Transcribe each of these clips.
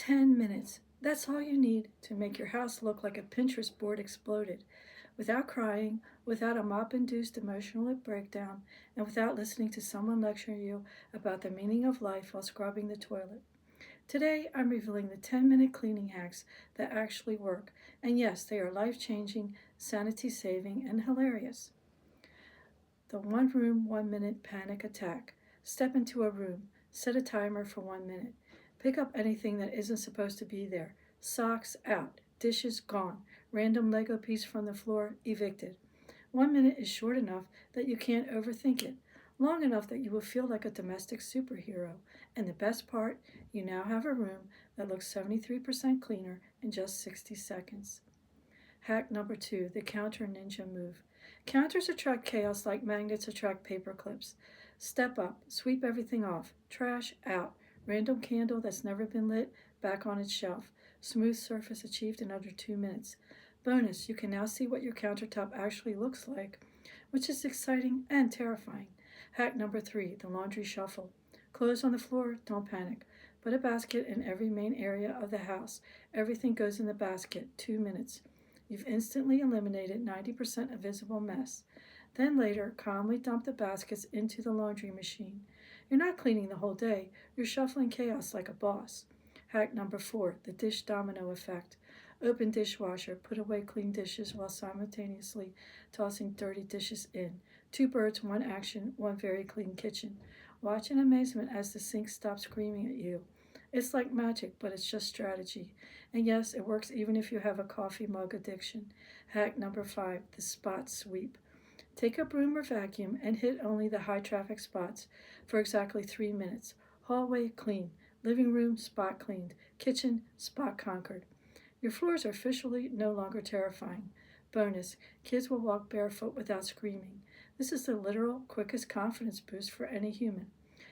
10 minutes. That's all you need to make your house look like a Pinterest board exploded, without crying, without a mop-induced emotional breakdown, and without listening to someone lecture you about the meaning of life while scrubbing the toilet. Today, I'm revealing the 10-minute cleaning hacks that actually work, and yes, they are life-changing, sanity-saving, and hilarious. The 1 room, 1 minute panic attack. Step into a room. Set a timer for 1 minute. Pick up anything that isn't supposed to be there. Socks out. Dishes gone. Random Lego piece from the floor evicted. 1 minute is short enough that you can't overthink it. Long enough that you will feel like a domestic superhero. And the best part, you now have a room that looks 73% cleaner in just 60 seconds. Hack number 2, the counter ninja move. Counters attract chaos like magnets attract paper clips. Step up, sweep everything off, trash out, random candle that's never been lit back on its shelf. Smooth surface achieved in under 2 minutes. Bonus, you can now see what your countertop actually looks like, which is exciting and terrifying. Hack number 3, the laundry shuffle. Clothes on the floor, don't panic. Put a basket in every main area of the house. Everything goes in the basket, 2 minutes. You've instantly eliminated 90% of visible mess. Then later, calmly dump the baskets into the laundry machine. You're not cleaning the whole day, you're shuffling chaos like a boss. Hack number 4, the dish domino effect. Open dishwasher, put away clean dishes while simultaneously tossing dirty dishes in. 2 birds, 1 action, 1 very clean kitchen. Watch in amazement as the sink stops screaming at you. It's like magic, but it's just strategy. And yes, it works even if you have a coffee mug addiction. Hack number 5, the spot sweep. Take a broom or vacuum and hit only the high traffic spots for exactly 3 minutes. Hallway clean, living room spot cleaned, kitchen spot conquered. Your floors are officially no longer terrifying. Bonus, kids will walk barefoot without screaming. This is the literal quickest confidence boost for any human.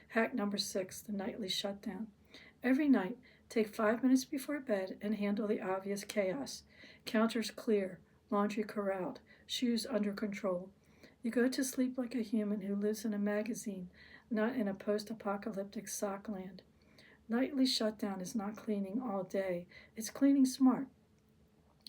Hack number 6, the nightly shutdown. Every night, take 5 minutes before bed and handle the obvious chaos. Counters clear, laundry corralled, shoes under control. You go to sleep like a human who lives in a magazine, not in a post-apocalyptic sock land. Nightly shutdown is not cleaning all day, it's cleaning smart.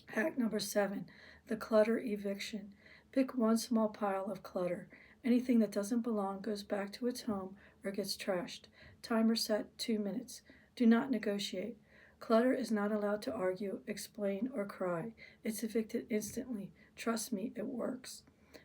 Hack number 7, the clutter eviction. Pick one small pile of clutter. Anything that doesn't belong goes back to its home or gets trashed. Timer set 2 minutes. Do not negotiate. Clutter is not allowed to argue, explain, or cry. It's evicted instantly. Trust me, it works.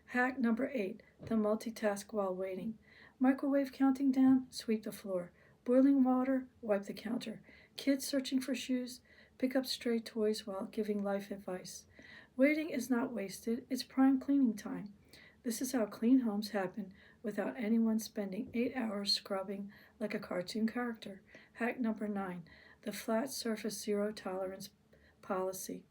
Hack number 8, the multitask while waiting. Microwave counting down, sweep the floor. Boiling water, wipe the counter. Kids searching for shoes, pick up stray toys while giving life advice. Waiting is not wasted, it's prime cleaning time. This is how clean homes happen without anyone spending 8 hours scrubbing like a cartoon character. Hack number 9, the flat surface zero tolerance policy.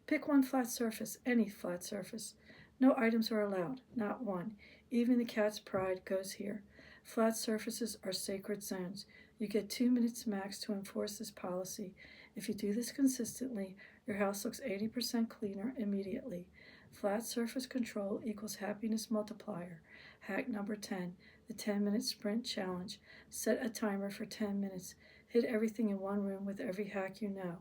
Pick one flat surface, any flat surface. No items are allowed, not one. Even the cat's pride goes here. Flat surfaces are sacred zones. You get 2 minutes max to enforce this policy. If you do this consistently, your house looks 80% cleaner immediately. Flat surface control equals happiness multiplier. Hack number 10, the 10-minute sprint challenge. Set a timer for 10 minutes. Hit everything in one room with every hack you know.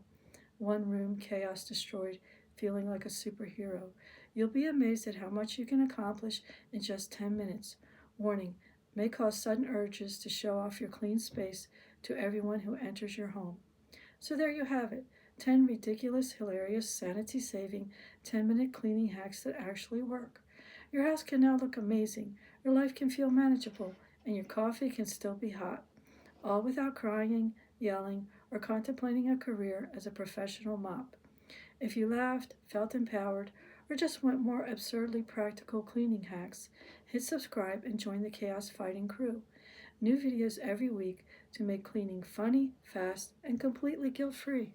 1 room, chaos destroyed, feeling like a superhero. You'll be amazed at how much you can accomplish in just 10 minutes. Warning, may cause sudden urges to show off your clean space to everyone who enters your home. So there you have it, 10 ridiculous, hilarious, sanity-saving, 10-minute cleaning hacks that actually work. Your house can now look amazing, your life can feel manageable, and your coffee can still be hot. All without crying, yelling, or contemplating a career as a professional mop. If you laughed, felt empowered, or just want more absurdly practical cleaning hacks, hit subscribe and join the chaos fighting crew. New videos every week to make cleaning funny, fast, and completely guilt-free.